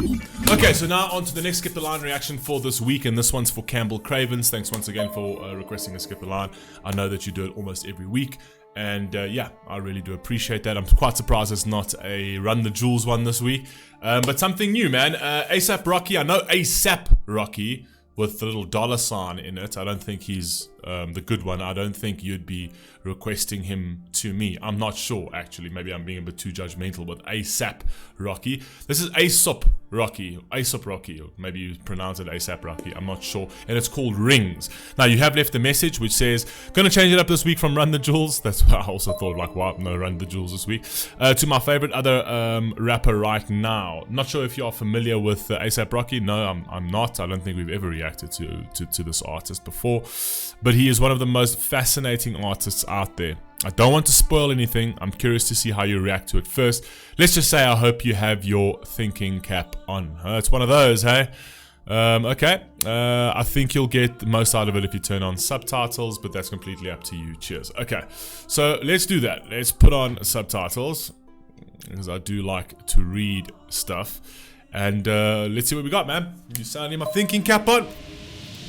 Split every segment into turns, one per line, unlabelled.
Okay, so now on to the next Skip the Line reaction for this week, and this one's for Campbell Cravens. Thanks once again for requesting a Skip the Line. I know that you do it almost every week, and yeah, I really do appreciate that. I'm quite surprised it's not a Run the Jewels one this week, but something new, man. Aesop Rocky, I know Aesop Rocky with the little $ in it. I don't think he's the good one. I don't think you'd be requesting him to me. I'm not sure, actually. Maybe I'm being a bit too judgmental, but Aesop Rocky. This is Aesop Rocky, or maybe you pronounce it Aesop Rocky, I'm not sure. And it's called Rings. Now, you have left a message which says, gonna change it up this week from Run the Jewels. That's what I also thought, like, wow, no Run the Jewels this week. To my favorite other rapper right now. Not sure if you are familiar with Aesop Rocky. No, I'm not. I don't think we've ever reacted to this artist before. But he is one of the most fascinating artists out there. I don't want to spoil anything. I'm curious to see how you react to it. First, let's just say I hope you have your thinking cap on. It's one of those, hey? Okay. I think you'll get the most out of it if you turn on subtitles, but that's completely up to you. Cheers. Okay, so let's do that. Let's put on subtitles, because I do like to read stuff. And let's see what we got, man. You sounding my thinking cap on?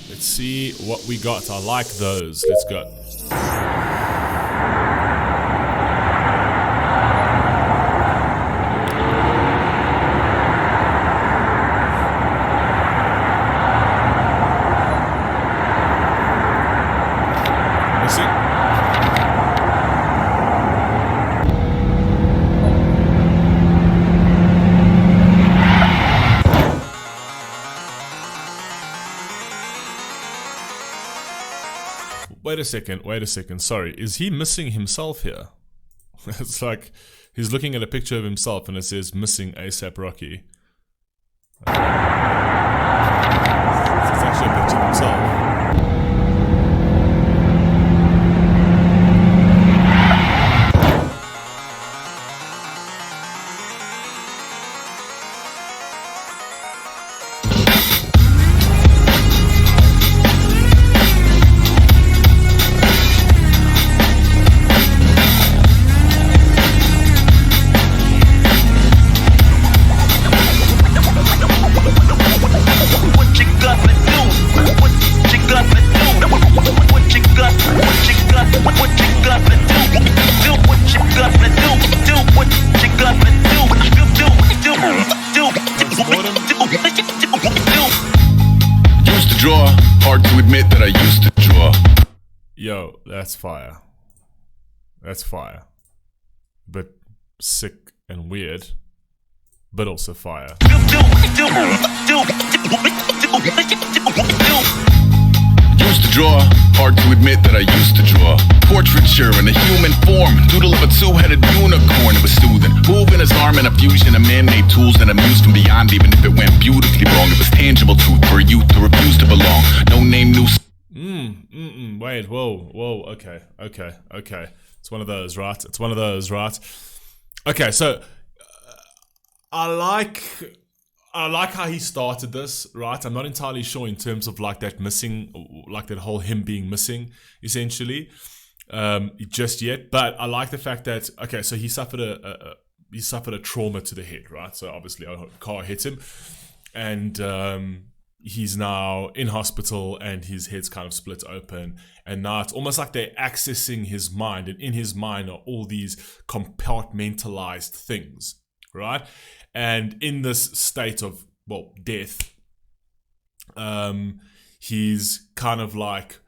Let's see what we got. I like those. Let's go. Wait a second, sorry, is he missing himself here? It's like he's looking at a picture of himself and it says missing Aesop Rocky. It's actually a picture of himself.
Hard to admit that I used to draw.
Yo, that's fire. That's fire. But sick and weird, but also fire.
Used to draw, hard to admit that I used to draw. Portraiture in a human form, doodle of a two-headed unicorn. It was soothing, moving his arm in a fusion of man-made tools and amused from beyond. Even if it went beautifully wrong, it was tangible truth for a youth to refuse to belong. No name, new.
Wait, whoa, okay. It's one of those, right? Okay, so I like how he started this, right? I'm not entirely sure in terms of like that missing, like that whole him being missing, essentially, just yet. But I like the fact that, okay, so he suffered a trauma to the head, right? So obviously a car hit him, and he's now in hospital, and his head's kind of split open, and now it's almost like they're accessing his mind, and in his mind are all these compartmentalized things, right? And in this state of, well, death, he's kind of like,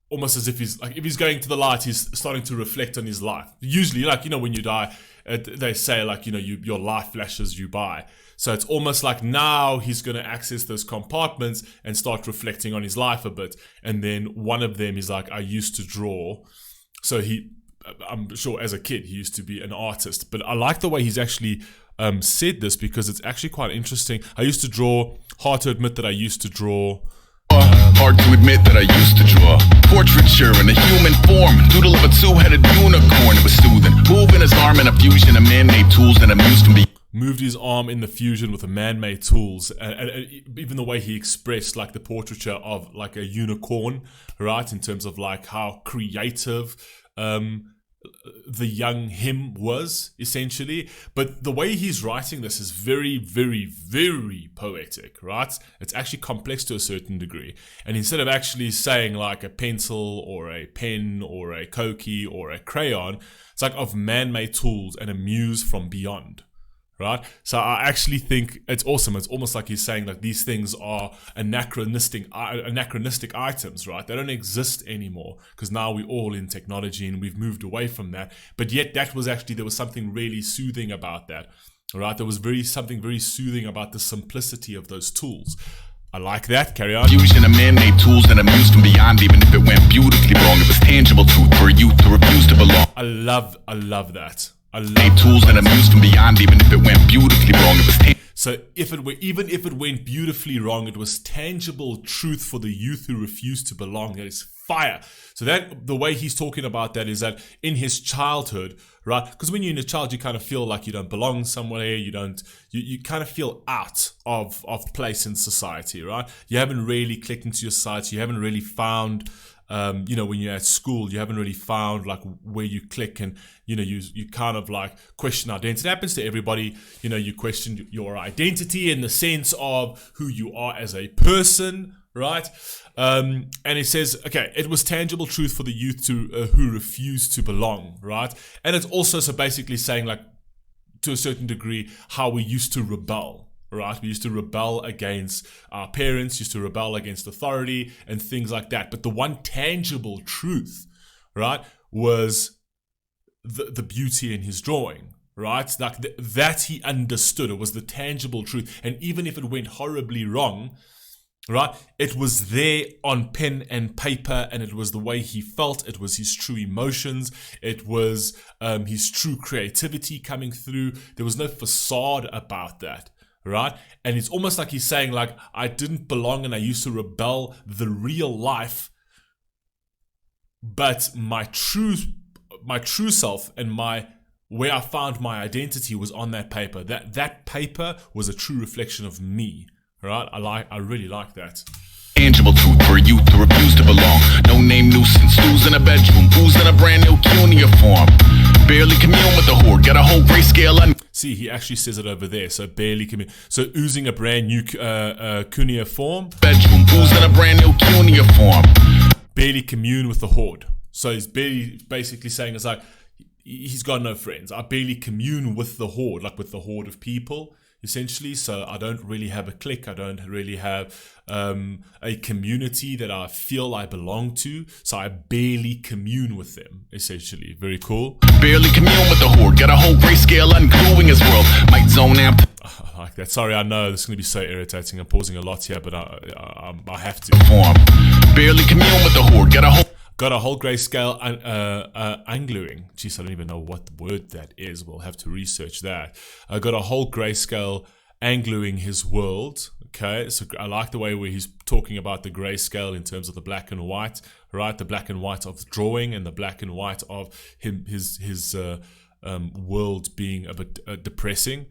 almost as if he's like, if he's going to the light, he's starting to reflect on his life. Usually, like, you know, when you die, they say, like, you know, your life flashes you by. So it's almost like now he's going to access those compartments and start reflecting on his life a bit. And then one of them is like, I used to draw. So I'm sure as a kid, he used to be an artist. But I like the way he's actually said this, because it's actually quite interesting. I used to draw. Hard to admit that I used to draw.
Hard to admit that I used to draw. Portraiture in a human form, doodle of a two-headed unicorn. It was soothing, moving his arm in a fusion of man-made tools and amused from
moved his arm in the fusion with the man-made tools, and even the way he expressed like the portraiture of like a unicorn, right? In terms of like how creative the young him was, essentially. But the way he's writing this is very, very, very poetic, right? It's actually complex to a certain degree. And instead of actually saying like a pencil or a pen or a koki or a crayon, it's like of man-made tools and a muse from beyond. Right, so I actually think it's awesome. It's almost like he's saying like these things are anachronistic items, right? They don't exist anymore because now we're all in technology and we've moved away from that. But yet there was something really soothing about that, right? There was something very soothing about the simplicity of those tools. I like that. Carry on.
Fusion of man-made tools and a muse from beyond. Even if it went beautifully wrong, it was tangible truth for a youth to refuse to belong.
I love that.
Made tools and a muse from beyond. Even if it went beautifully wrong, it was
so even if it went beautifully wrong, it was tangible truth for the youth who refused to belong. That is fire. So that the way he's talking about that is that in his childhood, right? Because when you're in a child, you kind of feel like you don't belong somewhere. You kind of feel out of place in society, right? You haven't really clicked into your society. You haven't really found. When you're at school, you haven't really found like where you click, and you kind of like question identity. It happens to everybody. You question your identity in the sense of who you are as a person, right? And it says, okay, it was tangible truth for the youth who refused to belong, right? And it's also so basically saying like to a certain degree how we used to rebel. Right, we used to rebel against our parents, used to rebel against authority and things like that. But the one tangible truth, right, was the beauty in his drawing, right? Like that he understood. It was the tangible truth. And even if it went horribly wrong, right, it was there on pen and paper, and it was the way he felt. It was his true emotions. It was his true creativity coming through. There was no facade about that. Right? And it's almost like he's saying like, I didn't belong and I used to rebel the real life, but my true self and where I found my identity was on that paper. That paper was a true reflection of me. Right? I really like that.
Tangible truth for a youth to refuse to belong. No name nuisance, who's in a bedroom, who's in a brand new cuneiform. Barely commune with the horde, got a whole grayscale and
see, he actually says it over there. So barely commune. So oozing a brand new cuneiform.
Bedroom, who's in a brand new cuneiform.
Barely commune with the horde. So he's basically saying it's like he's got no friends. I barely commune with the horde, like with the horde of people. Essentially, so I don't really have a clique. I don't really have a community that I feel I belong to. So I barely commune with them. Essentially, very cool.
Barely commune with the horde. Got a whole grayscale ungluing his world. Might zone out.
I like that. Sorry, I know this is going to be so irritating. I'm pausing a lot here, but I have to.
Barely commune with the horde.
Got a whole grayscale ungluing. Jeez, I don't even know what word that is. We'll have to research that. I got a whole grayscale ungluing his world. Okay, so I like the way where he's talking about the grayscale in terms of the black and white, right? The black and white of the drawing and the black and white of his world being a bit depressing.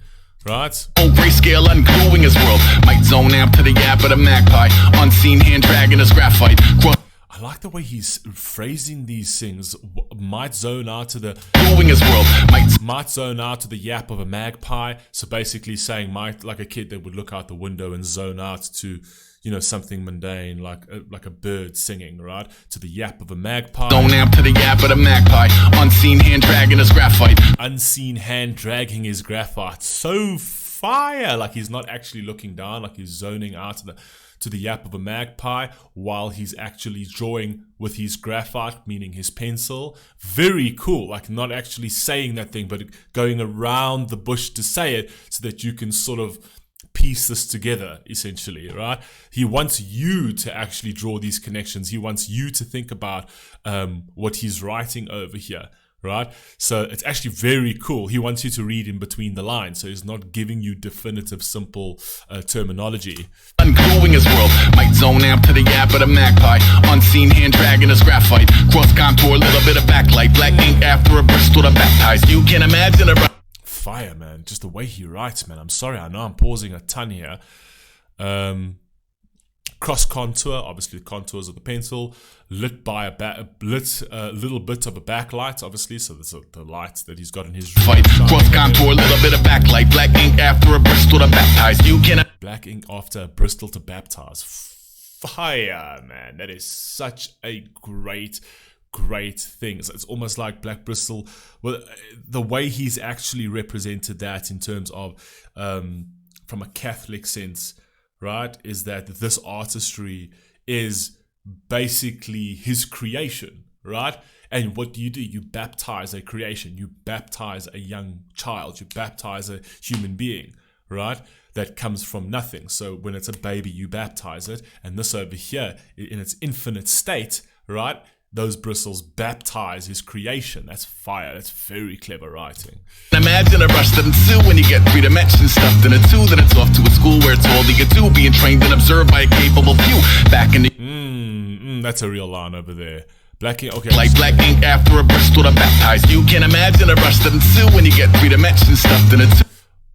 Right?
Oh, grayscale ungluing his world. Might zone out to the yap of the magpie. Unseen hand dragging his graphite.
I like the way he's phrasing these things. Might zone out to the might zone out to the yap of a magpie. So basically saying might, like a kid that would look out the window and zone out to, something mundane like a bird singing, right? To the yap of a magpie.
Zone out to the yap of the magpie. Unseen hand dragging his graphite.
Unseen hand dragging his graphite. So fire! Like he's not actually looking down. Like he's zoning out to the yap of a magpie while he's actually drawing with his graphite, meaning his pencil. Very cool. Like not actually saying that thing, but going around the bush to say it so that you can sort of piece this together, essentially, right? He wants you to actually draw these connections. He wants you to think about what he's writing over here. Right? So it's actually very cool. He wants you to read in between the lines. So he's not giving you definitive, simple terminology.
Ungluing his world. Might zone out to the yap of the magpie. Unseen hand dragging his graphite. Cross contour, a little bit of backlight. Black ink after a Bristol to baptize. You can imagine a
fire, man. Just the way he writes, man. I'm sorry. I know I'm pausing a ton here. cross contour, obviously the contours of the pencil, lit by a little bit of a backlight, obviously, so there's the light that he's got in his room.
Fight, cross contour, a little bit of backlight, black ink after a Bristol to baptize. You can
Black ink after a Bristol to baptize. Fire, man. That is such a great thing. It's almost like Black Bristol. Well, the way he's actually represented that in terms of from a Catholic sense, right, is that this artistry is basically his creation, right? And what do? You baptize a creation. You baptize a young child. You baptize a human being, right? That comes from nothing. So when it's a baby, you baptize it. And this over here, in its infinite state, right? Those bristles baptize his creation. That's fire. That's very clever writing.
imagine a rush that ensue when you get 3 dimensions stuffed in a 2. Then it's off to a school where it's all you can do, being trained and observed by a capable few. Back in the
that's a real line over there. Black ink, okay.
like black ink after a Bristol to baptize. You can imagine a rush that ensue when you get 3 dimensions stuffed in a 2.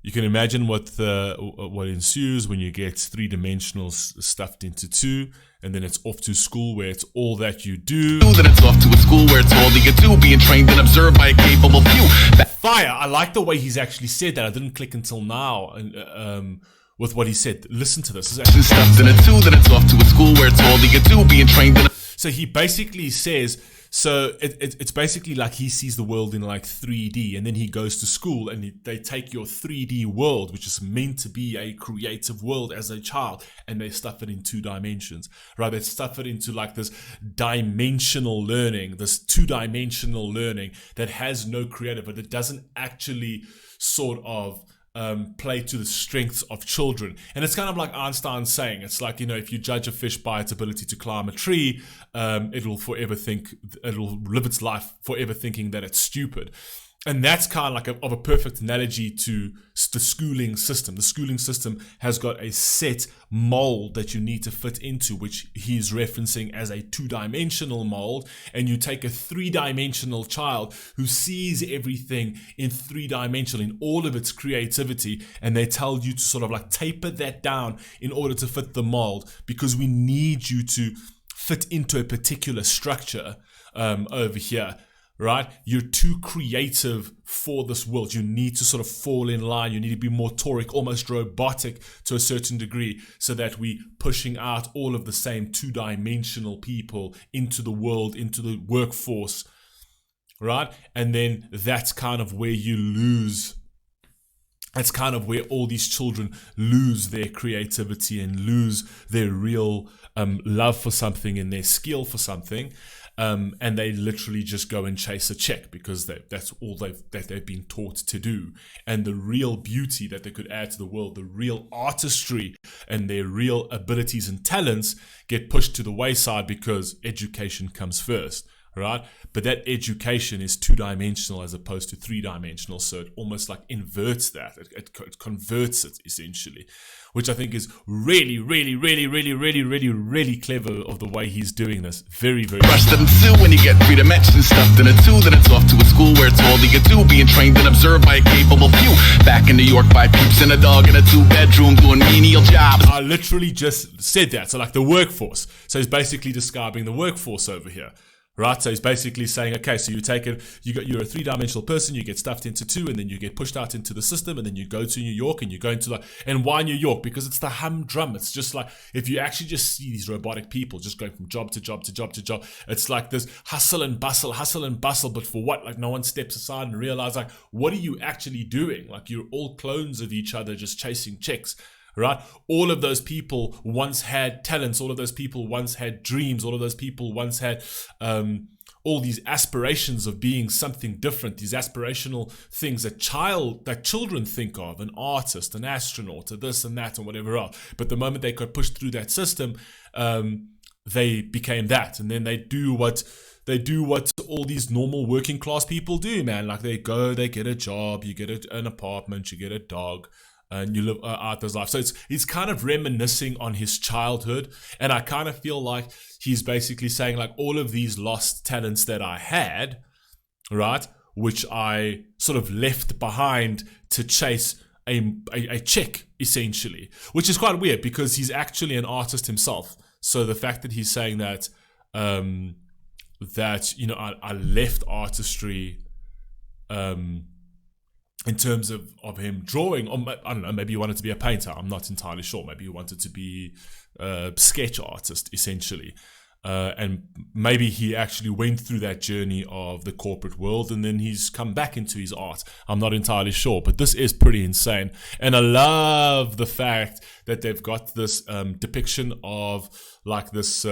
You can imagine what ensues when you get 3-dimensional stuffed into 2, and then it's off to school where it's all that you do.
Then it's off to a school where it's all you can do, being trained and observed by a capable few.
Fire! I like the way he's actually said that. I didn't click until now. With what he said, listen to this. This is
stuffed in a 2. Then it's off to a school where it's all you can do, being trained and.
So he basically says. So it's basically like he sees the world in like 3D, and then he goes to school and they take your 3D world, which is meant to be a creative world as a child, and they stuff it in 2 dimensions, right? They stuff it into like this dimensional learning, this 2-dimensional learning that has no creative, but it doesn't actually sort of play to the strengths of children. And it's kind of like Einstein saying, it's like, if you judge a fish by its ability to climb a tree, it'll live its life forever thinking that it's stupid. And that's kind of like a perfect analogy to the schooling system. The schooling system has got a set mold that you need to fit into, which he's referencing as a 2-dimensional mold. And you take a 3-dimensional child who sees everything in 3-dimensional, in all of its creativity, and they tell you to sort of like taper that down in order to fit the mold, because we need you to fit into a particular structure over here. Right? You're too creative for this world. You need to sort of fall in line. You need to be motoric, almost robotic to a certain degree, so that we pushing out all of the same 2-dimensional people into the world, into the workforce, right? And then that's kind of where you lose. That's kind of where all these children lose their creativity and lose their real love for something and their skill for something. And they literally just go and chase a check because that's all they've been taught to do. And the real beauty that they could add to the world, the real artistry and their real abilities and talents get pushed to the wayside because education comes first, right? But that education is 2-dimensional as opposed to 3-dimensional, so it almost like inverts that. It converts it essentially, which I think is really, really, really, really, really, really, really clever of the way he's doing this. Very, very.
Rush them too when you get 3 dimensions stuffed in a 2. Then it's off to a school where it's all you can do, being trained and observed by a capable few. Back in New York, 5 peeps and a dog in a 2-bedroom doing menial jobs.
I literally just said that. So like the workforce. So he's basically describing the workforce over here. Right, so he's basically saying, okay, so you're a 3-dimensional person, you get stuffed into 2, and then you get pushed out into the system, and then you go to New York, and you go into and why New York? Because it's the humdrum. It's just like, if you actually just see these robotic people just going from job to job to job to job, it's like this hustle and bustle, but for what? Like no one steps aside and realize, like, what are you actually doing? Like you're all clones of each other just chasing checks. Right? All of those people once had talents. All of those people once had dreams. All of those people once had all these aspirations of being something different. These aspirational things that children think of: an artist, an astronaut, or this and that, and whatever else. But the moment they got pushed through that system, they became that, and then they do what all these normal working class people do, man. Like they get a job, you get an apartment, you get a dog. And you live out those life. So it's kind of reminiscing on his childhood. And I kind of feel like he's basically saying like all of these lost talents that I had, right, which I sort of left behind to chase a check, essentially, which is quite weird because he's actually an artist himself. So the fact that he's saying that, I left artistry, in terms of him drawing, or I don't know, maybe he wanted to be a painter. I'm not entirely sure. Maybe he wanted to be a sketch artist, essentially. And maybe he actually went through that journey of the corporate world and then he's come back into his art. I'm not entirely sure, but this is pretty insane. And I love the fact that they've got this depiction of like this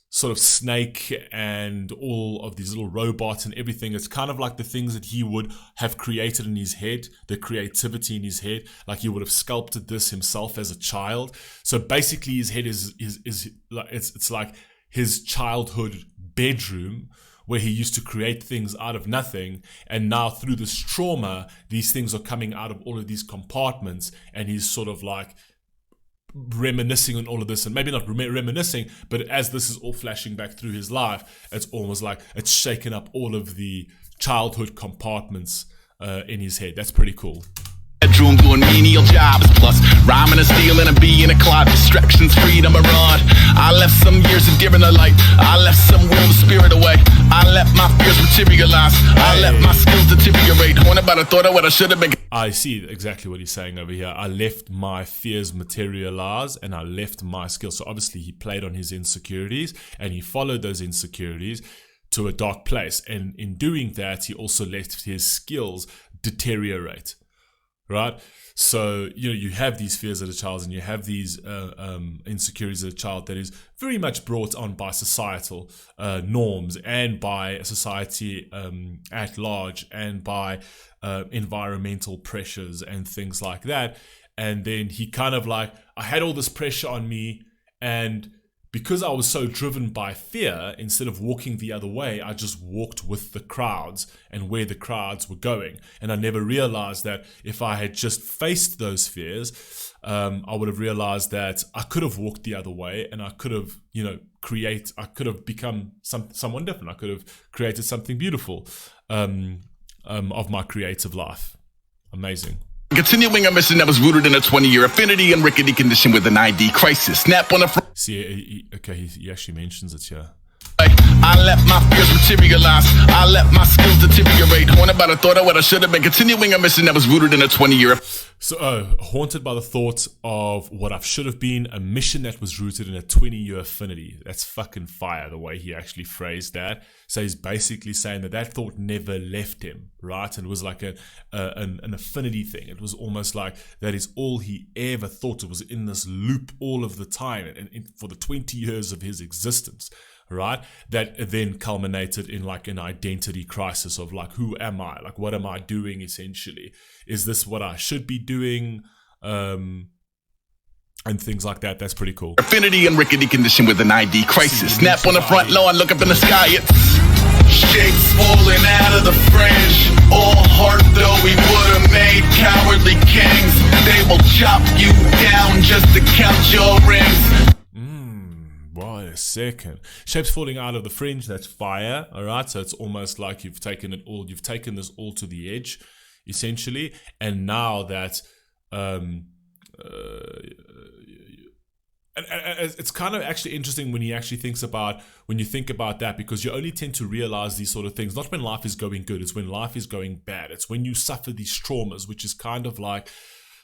sort of snake and all of these little robots and everything. It's kind of like the things that he would have created in his head, the creativity in his head, like he would have sculpted this himself as a child. So basically his head is like, it's like his childhood bedroom where he used to create things out of nothing, and now through this trauma these things are coming out of all of these compartments, and he's sort of like reminiscing on all of this, and maybe not reminiscing, but as this is all flashing back through his life, it's almost like it's shaken up all of the childhood compartments in his head. That's pretty cool.
Bedroom doing menial jobs, plus rhyming and stealing and being a clod. Distractions, freedom, a rod. I left some years of giving a light. I left some will, the spirit away. I let my fears materialize. I let my skills deteriorate. Haunted by the thought of what I should have been.
I see exactly what he's saying over here. I left my fears materialize and I left my skills. So obviously he played on his insecurities and he followed those insecurities to a dark place. And in doing that, he also let his skills deteriorate. Right? So, you have these fears as a child and you have these insecurities as a child that is very much brought on by societal norms and by society at large and by environmental pressures and things like that. And then he kind of like, I had all this pressure on me, and because I was so driven by fear, instead of walking the other way, I just walked with the crowds and where the crowds were going. And I never realized that if I had just faced those fears, I would have realized that I could have walked the other way and I could have, I could have become someone different. I could have created something beautiful of my creative life. Amazing.
Continuing a mission that was rooted in a 20-year affinity and rickety condition with an ID crisis. Snap on the front.
See, he actually mentions it here.
I let my fears materialize. I let my skills deteriorate. Haunted by the thought of what I should have been. Continuing a mission that was rooted in a 20-year.
So, haunted by the thought of what I should have been, a mission that was rooted in a 20-year affinity. That's fucking fire, the way he actually phrased that. So he's basically saying that thought never left him, right? And it was like an affinity thing. It was almost like that is all he ever thought. It was in this loop all of the time and for the 20 years of his existence. Right, that then culminated in like an identity crisis of like, who am I? Like, what am I doing essentially? Is this what I should be doing? And things like that. That's pretty cool.
Affinity and rickety condition with an ID crisis. Snap on the front lawn, look up in the sky. It's shapes falling out of the fringe. All heart though we would have made cowardly kings. They will chop you down just to count your rings.
Wait a second. Shapes falling out of the fringe, that's fire, alright? So it's almost like you've taken this all to the edge, essentially. And now that it's kind of actually interesting when you think about that, because you only tend to realize these sort of things, not when life is going good, it's when life is going bad. It's when you suffer these traumas, which is kind of like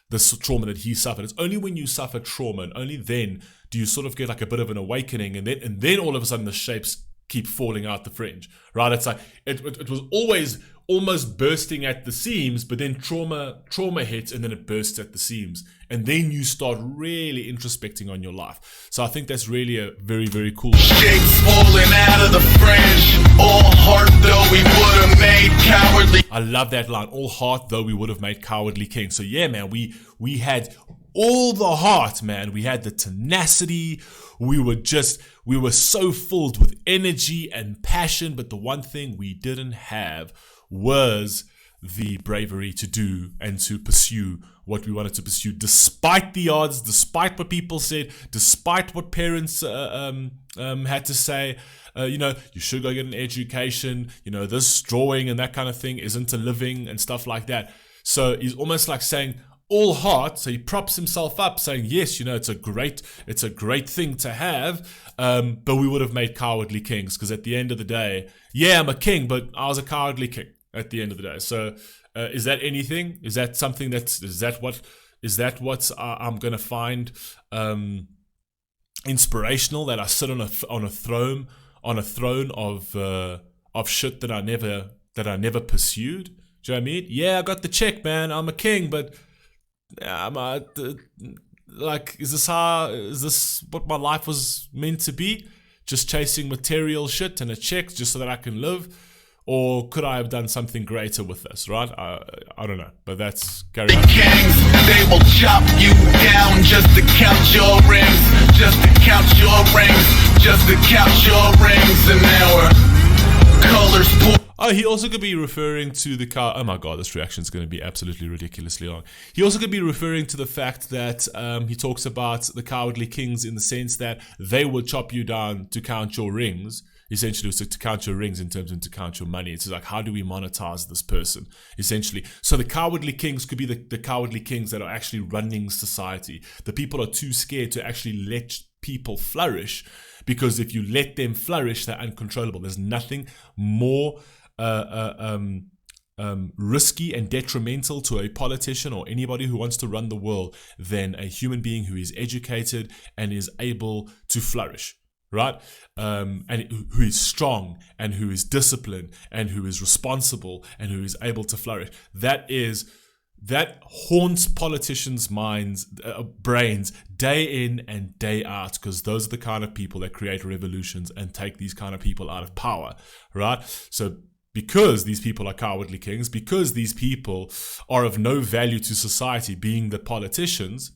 this trauma that he suffered. It's only when you suffer trauma, and only then do you sort of get like a bit of an awakening, and then all of a sudden the shapes keep falling out the fringe, right? It's like it was always almost bursting at the seams, but then trauma hits and then it bursts at the seams, and then you start really introspecting on your life. So I think that's really a very, very cool.
Shapes falling out of the fringe. All heart though we would have made cowardly.
I love that line. All heart though we would have made cowardly kings. So yeah, man, we had all the heart, man. We had the tenacity. We were so filled with energy and passion, but the one thing we didn't have was the bravery to do and to pursue what we wanted to pursue, despite the odds, despite what people said, despite what parents had to say. You should go get an education. This drawing and that kind of thing isn't a living and stuff like that. So he's almost like saying, all heart. So he props himself up saying, yes, it's a great thing to have. But we would have made cowardly kings, because at the end of the day, yeah, I'm a king, but I was a cowardly king at the end of the day. So is that anything? Is that something is that what I'm going to find inspirational, that I sit on a throne of shit that I never pursued? Do you know what I mean? Yeah, I got the check, man. I'm a king, but is this what my life was meant to be? Just chasing material shit and a check just so that I can live? Or could I have done something greater with this, right? I don't know, but that's carry on.
The kings, they will chop you down just to count your rings, just to count your rings, just to count your rings an hour. Colors pour.
Oh, he also could be referring to the car. Oh my god, this reaction is going to be absolutely ridiculously long. He also could be referring to the fact that he talks about the cowardly kings in the sense that they will chop you down to count your rings. Essentially, so to count your rings in terms of to count your money. It's like, how do we monetize this person? Essentially. So the cowardly kings could be the cowardly kings that are actually running society. The people are too scared to actually let people flourish, because if you let them flourish, they're uncontrollable. There's nothing more risky and detrimental to a politician or anybody who wants to run the world than a human being who is educated and is able to flourish. Right? And who is strong and who is disciplined and who is responsible and who is able to flourish. That haunts politicians' brains day in and day out, because those are the kind of people that create revolutions and take these kind of people out of power. Right? So because these people are cowardly kings, because these people are of no value to society, being the politicians,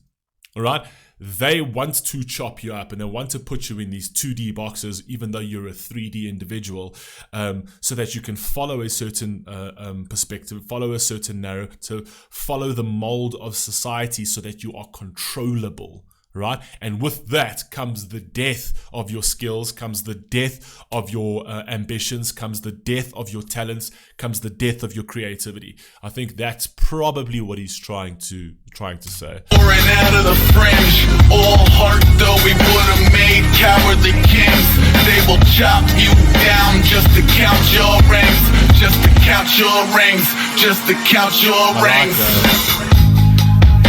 right? They want to chop you up and they want to put you in these 2D boxes, even though you're a 3D individual, so that you can follow a certain perspective, follow a certain narrative, follow the mold of society so that you are controllable. Right? And with that comes the death of your skills, comes the death of your ambitions, comes the death of your talents, comes the death of your creativity. I think that's probably what he's trying to say.
Pouring out of the fringe, all heart though we would have made cowardly kings. They will chop you down just to count your rings, just to count your rings, just to count your rings.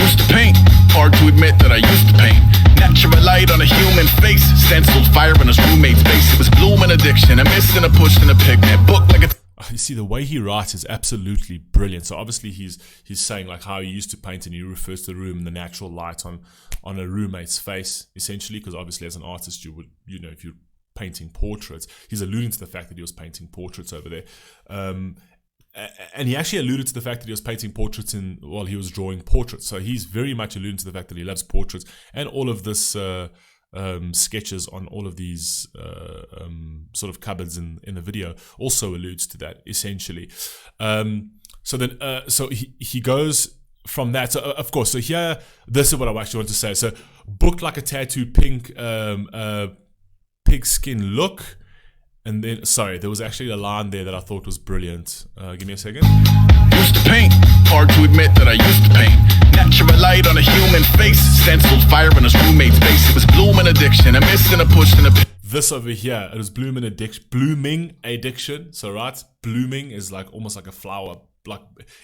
Used to paint. Hard to admit that I used to paint. Natural light on a human face, stenciled fire in his roommate's face. It was bloom and addiction, a miss and a push and a pigment. Book like a...
You see, the way he writes is absolutely brilliant. So obviously he's saying like how he used to paint, and he refers to the room and the natural light on a roommate's face, essentially, because obviously as an artist you would, if you're painting portraits, he's alluding to the fact that he was painting portraits over there. And he actually alluded to the fact that he was painting portraits while he was drawing portraits. So he's very much alluding to the fact that he loves portraits, and all of this sketches on all of these sort of cupboards in the video also alludes to that, essentially. So he goes from that. So of course, so here, this is what I actually want to say. So booked like a tattoo, pink pigskin look. And then, sorry, there was actually a line there that I thought was brilliant. Give me a second.
Used to paint. Hard to admit that I used to paint. Natural light on a human face, stenciled fire in his roommate's face. It was bloom and addiction, a miss and a push and a...
This over here, it was blooming addiction. So right, blooming is like almost like a flower, like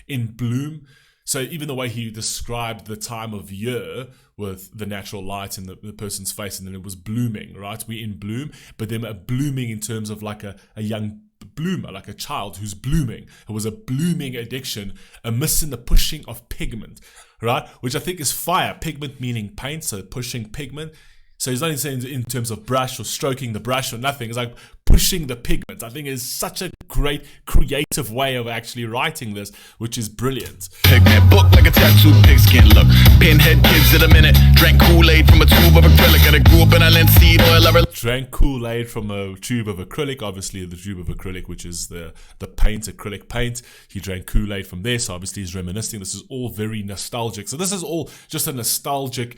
in bloom. So even the way he described the time of year with the natural light in the person's face, and then it was blooming, right? We're in bloom, but then blooming in terms of like a young bloomer, like a child who's blooming. It was a blooming addiction, a miss in the pushing of pigment, right? Which I think is fire. Pigment meaning paint, so pushing pigment. So he's not saying in terms of brush or stroking the brush or nothing. It's like pushing the pigment. I think is such a great creative way of actually writing this, which is brilliant.
Pigment, book like a tattooed pigskin look. Pinhead kids in a minute. Drank Kool-Aid from a tube of acrylic, and I grew up in a linseed oil.
Drank Kool-Aid from a tube of acrylic. Obviously, the tube of acrylic, which is the paint, acrylic paint. He drank Kool-Aid from there, so obviously he's reminiscing. This is all very nostalgic. So this is all just a nostalgic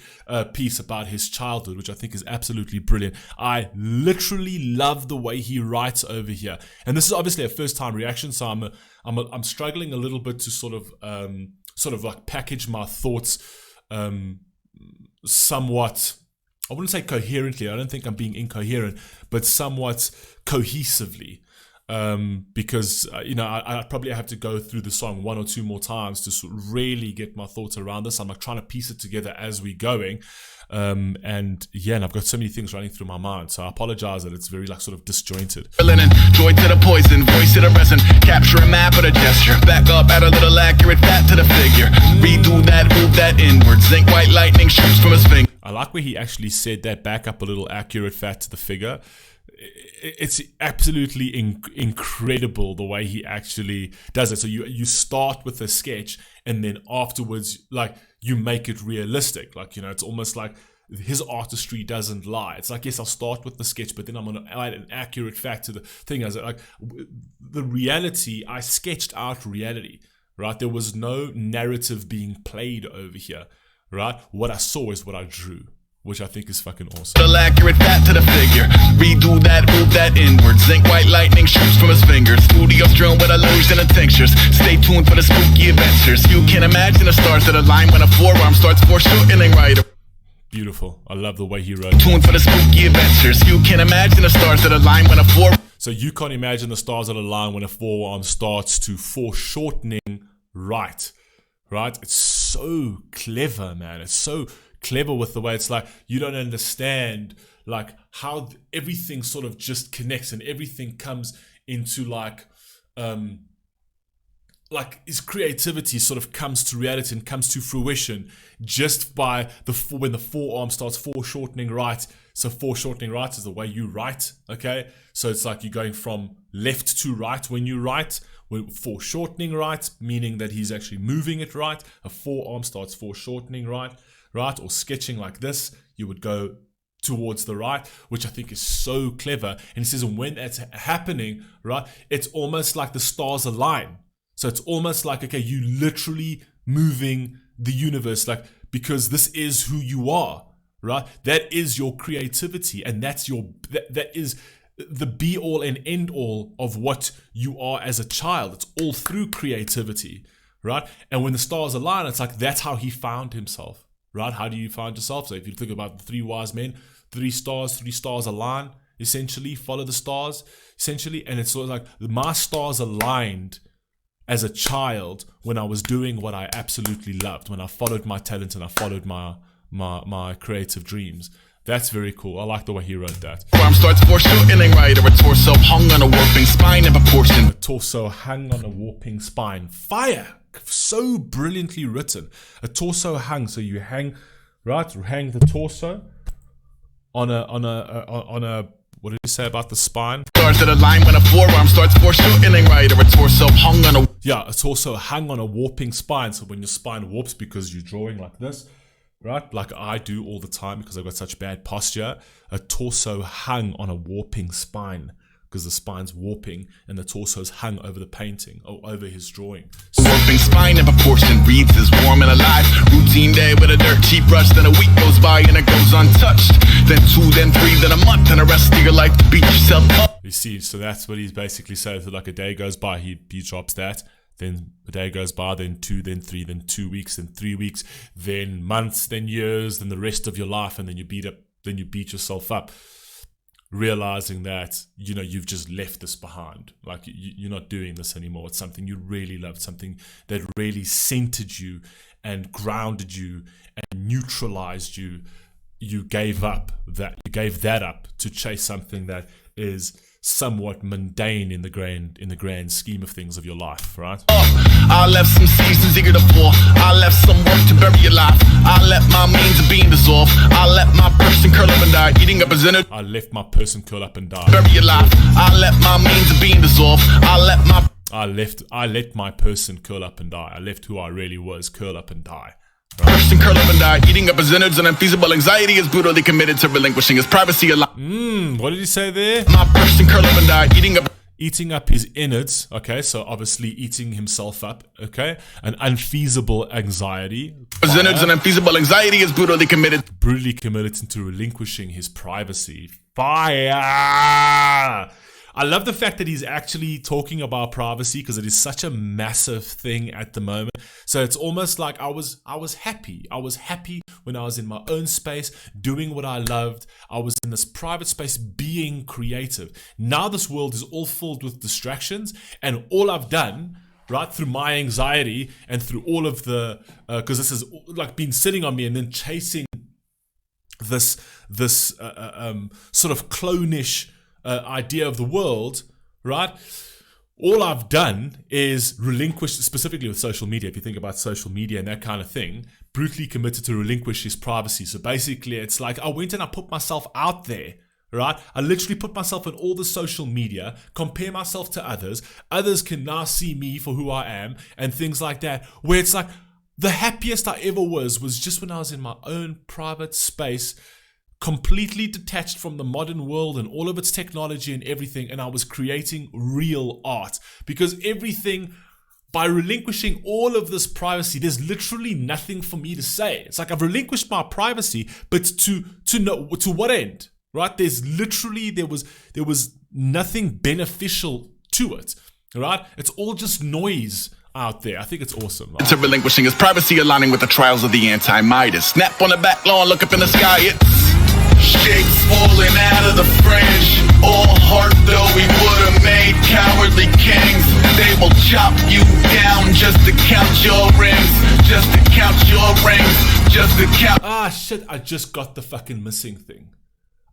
piece about his childhood, which I think is absolutely brilliant. I literally love the way he writes over here, and this is obviously a first-time reaction, so I'm struggling a little bit to sort of sort of like package my thoughts somewhat, I wouldn't say coherently, I don't think I'm being incoherent, but somewhat cohesively. Because I probably have to go through the song one or two more times to sort of really get my thoughts around this. I'm like trying to piece it together as we're going, and I've got so many things running through my mind, so I apologize that it's very like sort of disjointed.
Joy to the poison, voice to the resin, capture a map of a gesture, back up, add a little accurate fat to the figure, redo that, move that inward, zinc white lightning shoots from his finger.
I like where he actually said that, back up a little accurate fat to the figure. It's absolutely incredible the way he actually does it. So you start with a sketch, and then afterwards, like, you make it realistic. Like, it's almost like his artistry doesn't lie. It's like, yes, I'll start with the sketch, but then I'm going to add an accurate fact to the thing. As like the reality, I sketched out reality, right? There was no narrative being played over here, right? What I saw is what I drew, which I think is fucking awesome.
Little accurate fat to the figure, redo that, move that inward, zinc white lightning shoots from his fingers, studio strewn with illusion and tinctures, stay tuned for the spooky adventures, you can imagine the stars that align when a forearm starts foreshortening right.
Beautiful. I love the way he wrote.
Tuned for the spooky adventures, you can imagine the stars that align when a forearm.
So you can't imagine the stars that align when a forearm starts to foreshortening right. It's so clever, man. It's so clever with the way it's like, you don't understand like how everything sort of just connects and everything comes into like his creativity sort of comes to reality and comes to fruition just by when the forearm starts foreshortening right. So foreshortening right is the way you write, okay? So it's like you're going from left to right when you write. Foreshortening right, meaning that he's actually moving it right. A forearm starts foreshortening right, or sketching like this, you would go towards the right, which I think is so clever. And he says, and when that's happening, right, it's almost like the stars align. So it's almost like, okay, you literally moving the universe, like, because this is who you are, right? That is your creativity, and that's that is the be all and end all of what you are as a child. It's all through creativity, right? And when the stars align, it's like that's how he found himself, right? How do you find yourself? So if you think about the three wise men, three stars align, essentially, follow the stars, essentially. And it's sort of like my stars aligned as a child when I was doing what I absolutely loved, when I followed my talent and I followed my creative dreams. That's very cool. I like the way he wrote that.
Arm starts foreshortening right, or a torso hung on a warping spine in proportion.
A torso hung on a warping spine. Fire! So brilliantly written. A torso hung, so you hang, right? Hang the torso on a. What did he say about the spine?
Stars that align when a forearm starts foreshortening right, or a torso hung on a.
Yeah, a torso hung on a warping spine. So when your spine warps because you're drawing like this, right? Like I do all the time because I've got such bad posture. A torso hung on a warping spine because the spine's warping and the torso's hung over the painting or over his drawing.
Warping spine in proportion reads as warm and alive. Routine day with a dirt cheap brush, then a week goes by and it goes untouched. Then 2, then 3, then a month, and the rest of your life to beat yourself up.
You see, so that's what he's basically saying. So like a day goes by, he drops that. Then a day goes by, then 2, then 3, then 2 weeks, then 3 weeks, then months, then years, then the rest of your life, and then you beat yourself up, realizing that you've just left this behind. Like you're not doing this anymore. It's something you really loved, something that really centered you and grounded you and neutralized you. You gave that up to chase something that is somewhat mundane in the grand scheme of things of your life, right?
I left some seasons eager to fall. I left some work to bury your life. I let my means of being dissolved. I let my person curl up and die, eating up his inner.
I left my person curl up and die.
Bury your life. I let my means of being dissolved. I let my person curl up and die. I left who I really was curl up and die. Right. Person curl up and die, eating up his innards, and unfeasible anxiety is brutally committed to relinquishing his privacy alive.
What did he say there?
My person curl up and die,
eating up his innards. Okay, so obviously eating himself up. Okay, an unfeasible anxiety.
His innards and unfeasible anxiety is brutally committed
into relinquishing his privacy. Fire! I love the fact that he's actually talking about privacy, because it is such a massive thing at the moment. So it's almost like I was happy. I was happy when I was in my own space, doing what I loved. I was in this private space being creative. Now this world is all filled with distractions, and all I've done, right, through my anxiety and through all of the, because this has like been sitting on me and then chasing this sort of clonish idea of the world, right? All I've done is relinquish, specifically with social media, if you think about social media and that kind of thing, brutally committed to relinquish his privacy. So basically it's like I went and I put myself out there, right? I literally put myself on all the social media, compare myself to others. Others can now see me for who I am and things like that, where it's like the happiest I ever was just when I was in my own private space, completely detached from the modern world and all of its technology and everything, and I was creating real art. Because everything, by relinquishing all of this privacy, there's literally nothing for me to say. It's like I've relinquished my privacy, but to what end? Right? There was nothing beneficial to it. Right? It's all just noise out there. I think it's awesome.
To relinquishing his privacy, aligning with the trials of the anti-Midas. Snap on the back lawn, look up in the sky, it's shapes falling out of the fringe. All heart though we would've made cowardly kings. They will chop you down just to count your rings. Just to count your rings. Just to count.
Ah shit, I just got the fucking missing thing.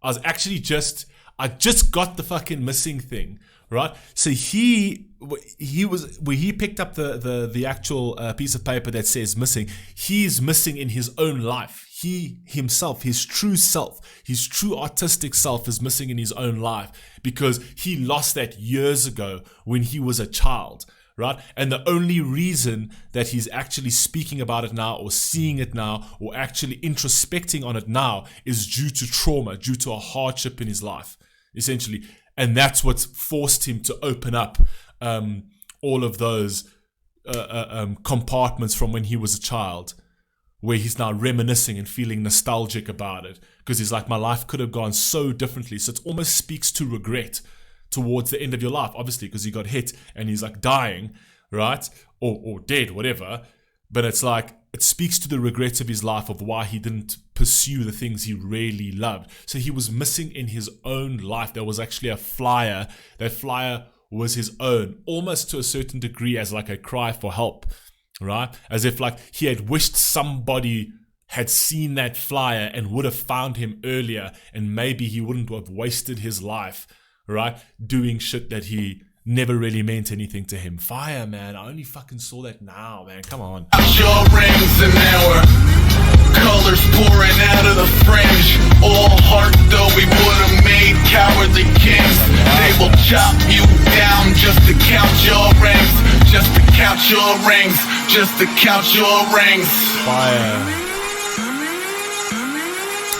I just got the fucking missing thing, right? So he picked up the actual piece of paper that says missing. He's missing in his own life. He himself, his true self, his true artistic self is missing in his own life, because he lost that years ago when he was a child, right? And the only reason that he's actually speaking about it now, or seeing it now, or actually introspecting on it now, is due to trauma, due to a hardship in his life, essentially. And that's what's forced him to open up all of those compartments from when he was a child, where he's now reminiscing and feeling nostalgic about it, because he's like, my life could have gone so differently. So it almost speaks to regret towards the end of your life, obviously, because he got hit and he's like dying, right? Or dead, whatever. But it's like, it speaks to the regrets of his life, of why he didn't pursue the things he really loved. So he was missing in his own life. There was actually a flyer. That flyer was his own, almost to a certain degree as like a cry for help, right? As if like he had wished somebody had seen that flyer and would have found him earlier, and maybe he wouldn't have wasted his life, right, doing shit that he never really meant anything to him. Fire, man. I only fucking saw that now, man. Come on.
Your rings an hour, colors pouring out of the fringe. All heart though we would've made cowardly kings. They will chop you down just to count your rings. Just to count your rings. Just to count your rings.
Fire.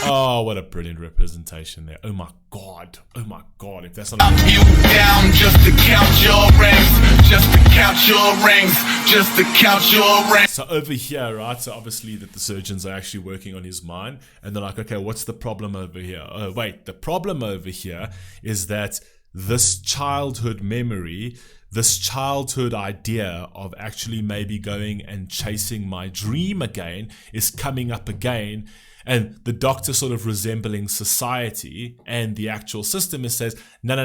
Oh, what a brilliant representation there. Oh my god. If that's not
you down just to count your rings. Just to count your rings. Just to count your rings.
So over here, right, so obviously that the surgeons are actually working on his mind, and they're like, okay, what's the problem over here? Oh wait, the problem over here is that this childhood memory, this childhood idea of actually maybe going and chasing my dream again is coming up again. And the doctor, sort of resembling society and the actual system, it says, no,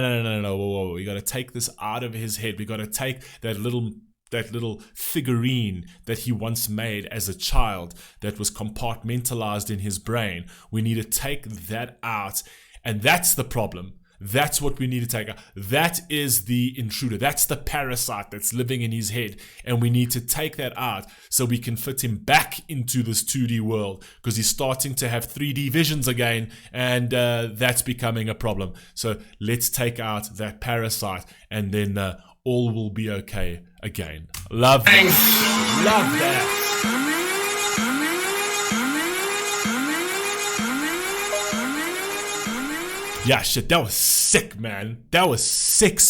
whoa, we got to take this out of his head. We got to take that little figurine that he once made as a child that was compartmentalized in his brain. We need to take that out, and that's the problem. That's what we need to take out. That is the intruder. That's the parasite that's living in his head. And we need to take that out so we can fit him back into this 2D world, because he's starting to have 3D visions again, and that's becoming a problem. So let's take out that parasite, and then all will be okay again. Love that. Love that. Yeah, shit, that was sick, man. That was sick.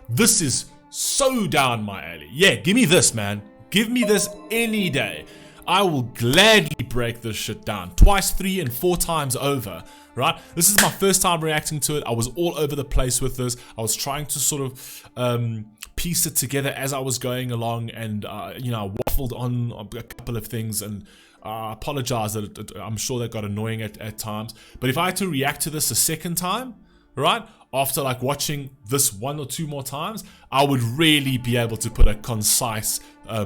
This is so down my alley. Yeah, give me this, man. Give me this any day. I will gladly break this shit down twice, 3 and 4 times over, right? This is my first time reacting to it. I was all over the place with this. I was trying to sort of piece it together as I was going along, and I waffled on a couple of things, and I apologize that I'm sure that got annoying at times. But if I had to react to this a second time, right, after like watching this 1 or 2 more times, I would really be able to put a concise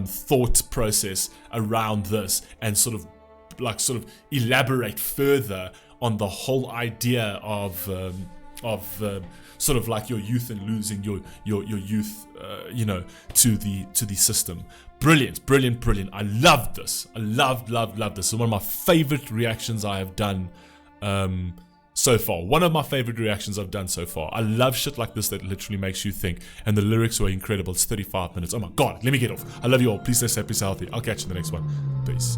thought process around this, and sort of elaborate further on the whole idea of sort of like your youth and losing your youth, to the system. Brilliant. I loved this. I loved this. It's one of my favorite reactions I have done so far. One of my favorite reactions I've done so far. I love shit like this that literally makes you think. And the lyrics were incredible. It's 35 minutes. Oh my God, let me get off. I love you all. Please stay safe, please stay healthy. I'll catch you in the next one. Peace.